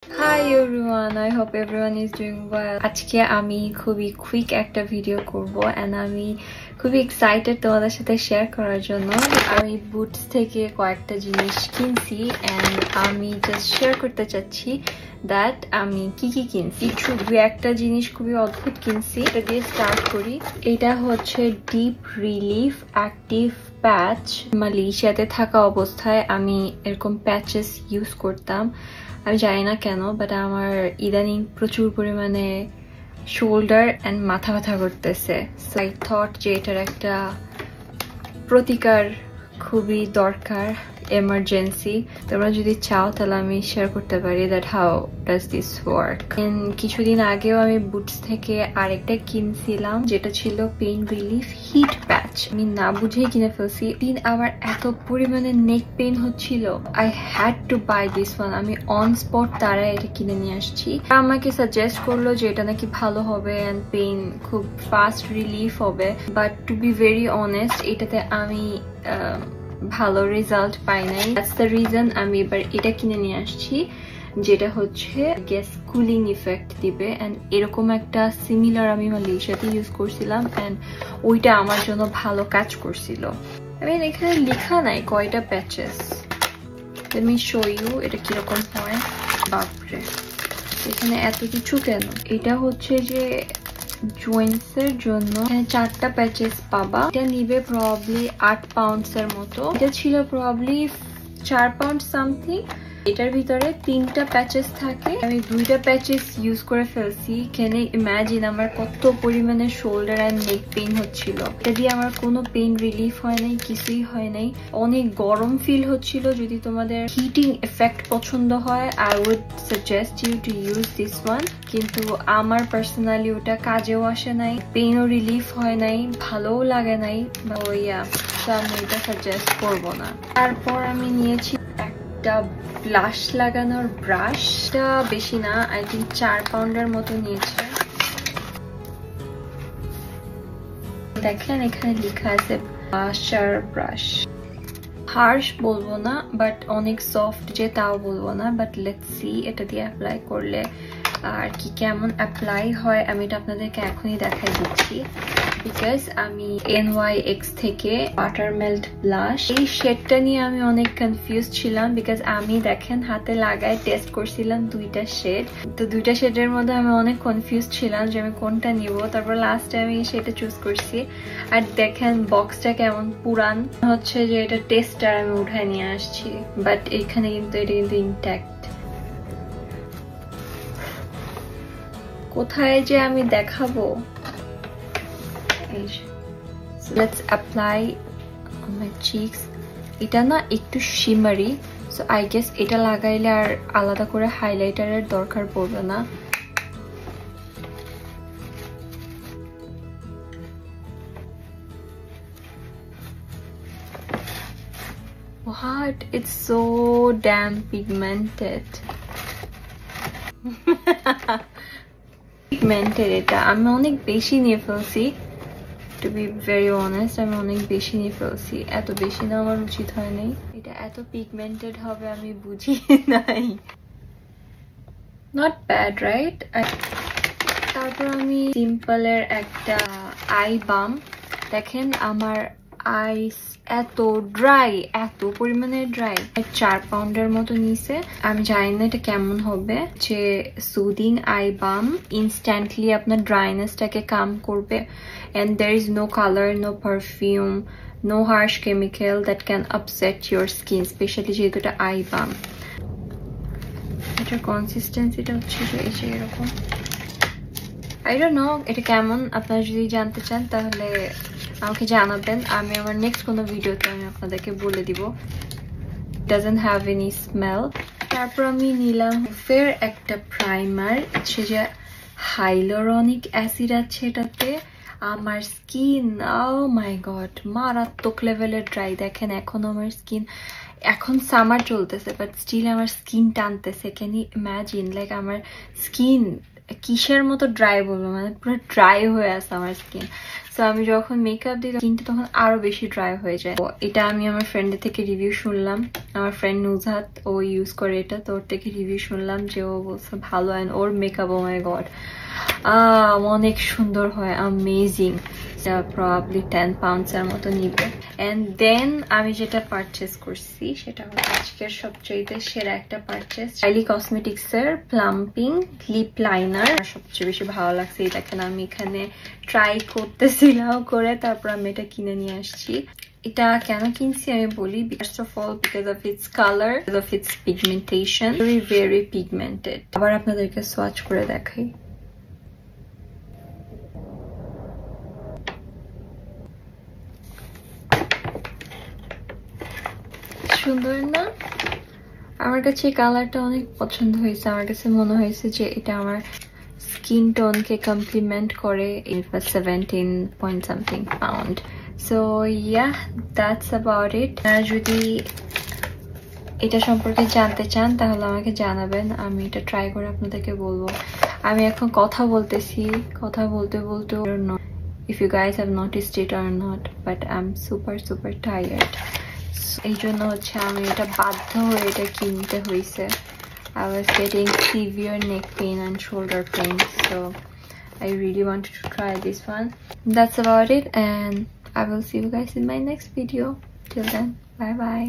Hi everyone, I hope everyone is doing well. আজকে আমি খুবই কুইক একটা ভিডিও করব and আমি খুবই এক্সাইটেড তোমাদের সাথে শেয়ার করার জন্য। আমি বুটস থেকে কয়েকটা জিনিস কিনছি and আমি জাস্ট শেয়ার করতে চাচ্ছি that আমি কি কিনছি। দু একটা জিনিস খুবই অদ্ভুত কিনছি, এটা দিয়ে স্টার্ট করি। এটা হচ্ছে ডিপ রিলিফ অ্যাক্টিভ প্যাচ। মালয়েশিয়াতে থাকা অবস্থায় আমি এরকম প্যাচেস ইউজ করতাম। আমি জানি না কেন, বাট আমার ইদানিং প্রচুর পরিমাণে শোল্ডার অ্যান্ড মাথা ব্যথা করতেছে। সো আই থট যে এটার একটা প্রতিকার খুবই দরকার, এমার্জেন্সি। তোমরা যদি চাও তাহলে আমি শেয়ার করতে পারি that how does this work. কিছুদিন আগেও আমি বুটস থেকে আরেকটা কিনছিলাম, যেটা ছিল পেইন রিলিফ হিট প্যাচ। আমি না বুঝেই কিনে ফেলছি। আমার এত পরিমাণে নেক পেইন হচ্ছিল, I had to buy this one. আমি অন স্পট তারা এটা কিনে নিয়ে আসছি। আমাকে সাজেস্ট করলো যে এটা নাকি ভালো হবে অ্যান্ড পেইন খুব ফাস্ট রিলিফ হবে, but to be very honest এটাতে আমি ভালো রেজাল্ট পাই নাই। দ্যাটস দ্য রিজন আমি এবার এটা কিনে নিয়ে আসছি, যেটা হচ্ছে গ্যাস কুলিং ইফেক্ট দিবে। অ্যান্ড এরকম একটা সিমিলার আমি মালয়েশিয়াতে ইউজ করছিলাম অ্যান্ড ওইটা আমার জন্য ভালো কাজ করছিল। এখানে লেখা নাই কয়টা patches. let me show you এটা কিরকম হয়। বাপরে, এখানে এত কিছু কেন? এটা হচ্ছে যে জয়েন্টস এর জন্য, চারটা প্যাচেস পাবা। এটা নিবে প্রবাবলি 8 পাউন্ডস এর মতো। এটা ছিল প্রবাবলি 4 পাউন্ড সামথিং। এটার ভিতরে 3টা প্যাচেস থাকে। আমি 2টা প্যাচেস ইউজ করে ফেলছি। ক্যান ইউ ইমাজিন আমার কত পরিমাণে শোল্ডার এন্ড নেক পেইন হচ্ছিল। এটা দিয়ে আমার কোনো পেইন রিলিফ হয় নাই, কিছুই হয় নাই। অনেক গরম ফিল হচ্ছিল। যদি তোমাদের হিটিং এফেক্ট পছন্দ হয়, I would suggest you to use this one. কিন্তু আমার পার্সোনালি ওটা কাজেও আসে নাই, পেইনও রিলিফ হয় নাই, ভালোও লাগে নাই। আমি এটা সাজেস্ট করবো না। তারপর আমি নিয়েছি একটা ব্লাশ লাগানোর ব্রাশটা, বেশি না, আই থিঙ্ক 4 পাউন্ডের মতো নিয়েছে। দেখেন এখানে লেখা আছে ব্লাশার ব্রাশ। হার্শ বলবো না, বাট অনেক সফট যে তাও বলবো না। বাট লেটস সি এটা দিয়ে অ্যাপ্লাই করলে আর কি কেমন অ্যাপ্লাই হয় আমি এটা আপনাদেরকে এখনই দেখাই দিচ্ছি। বিকজ আমি NYX থেকে বাটারমেল্ট ব্লাশ, এই শেডটা নিয়ে আমি অনেক কনফিউজ ছিলাম। বিকজ আমি দেখেন হাতে লাগায় টেস্ট করছিলাম 2টা শেড। তো 2টা শেডের মধ্যে আমি অনেক কনফিউজ ছিলাম যে আমি কোনটা নিব। তারপর লাস্টে আমি সেটা চুজ করছি। আর দেখেন বক্সটা কেমন পুরান হচ্ছে, যে এটা টেস্টার আমি উঠায় নিয়ে আসছি। বাট এখানে কিন্তু এটা কিন্তু ইনট্যাক্ট। কোথায় যে আমি দেখাবো। Let's apply on my cheeks. এটা না একটু শিমারি, সো আই গেস এটা লাগাইলে আর আলাদা করে হাইলাইটারের দরকার পড়বে না। What? It's so damn pigmented. Pigmented এটা আমি অনেক বেশি নিয়ে ফেলছি। To be very honest, আমি অনেক বেশি নিয়ে ফেলছি। এত বেশি না আমার উচিত হয় নাই। এটা এত পিগমেন্টেড হবে আমি বুঝি নাই। Not bad, right? তারপর আমি সিম্পলের একটা আই বাম। দেখেন আমার আইস এত ড্রাই, এত পরিমাণে ড্রাই। 4 পাউন্ডের মতো নিছে। আমি জানি না এটা কেমন হবে। যে সুদিং আই বাম ইনস্ট্যান্টলি আপনার ড্রাইনেসটাকে কাম করবে। And there is no color, no perfume, no harsh chemical that can upset your skin, especially যেহেতু এটা আই বাম। এটার কনসিস্টেন্সিটা হচ্ছে যে এই যে এরকম। I don't know এটা কেমন। আপনারা যদি জানতে চান তাহলে আমাকে জানাবেন। আমি আমার নেক্সট কোনো ভিডিওতে আমি আপনাদেরকে বলে দিব। Doesn't have any smell. তারপর আমি নিলাম ফের একটা প্রাইমার, হচ্ছে যে হাইলোরনিক অ্যাসিড আছে এটাতে। আমার স্কিন, ও মাই গড, মারাত্মক লেভেলের ড্রাই। দেখেন এখন আমার স্কিন, এখন সামার চলতেছে বাট স্টিল আমার স্কিন টানতেছে। Can you imagine? লাইক আমার স্কিন কিসের মতো ড্রাই বলবো, মানে পুরো ড্রাই হয়ে আছে আমার স্কিন। সো আমি যখন মেকআপ দিই স্কিনটা তখন আরো বেশি ড্রাই হয়ে যায়। তো এটা আমি আমার ফ্রেন্ডের থেকে রিভিউ শুনলাম, আমার ফ্রেন্ড নুজহাত, ও ইউজ করে এটা, তো ওর থেকে রিভিউ শুনলাম যে ও বলছে ভালো, অ্যান্ড ওর মেকআপ, ও মাই গড অনেক সুন্দর হয়, অ্যামেজিং। প্রবাবলি 10 pounds এর মতো নিবে। এন্ড দেন আমি যেটা পারচেস করছি সেটা হলো আজকের সবচেয়ে সেরা একটা পারচেস, চাইলি কসমেটিক্স এর প্লাম্পিং লিপ লাইনার। সবচেয়ে বেশি ভালো লাগছে এটাকে, আমি এখানে ট্রাই করতেছিলাম করে তারপর আমি এটা কিনে নিয়ে আসছি। এটা কেন কিনছি আমি বলি। First of all because of its colour, because of its pigmentation, very pigmented. আবার আপনাদেরকে সোয়াচ করে দেখাই। সুন্দর না? আমার কাছে এই কালারটা অনেক পছন্দ হয়েছে। আমার কাছে মনে হয়েছে যে এটা আমার স্কিন টোনকে কমপ্লিমেন্ট করে। ইট ওয়াজ 17 point something pound. So yeah, that's about it. যদি এটা সম্পর্কে জানতে চান তাহলে আমাকে জানাবেন, আমি এটা ট্রাই করে আপনাদেরকে বলবো। আমি এখন কথা বলতেছি, কথা বলতে বলতে if you guys have noticed it or not, but I'm super tired. এই জন্য হচ্ছে আমি এটা বাধ্য হয়ে এটা কিনতে হয়েছে। I was getting severe neck pain and shoulder pain, so I really wanted to try this one. That's about it, and I will see you guys in my next video. Till then, bye bye.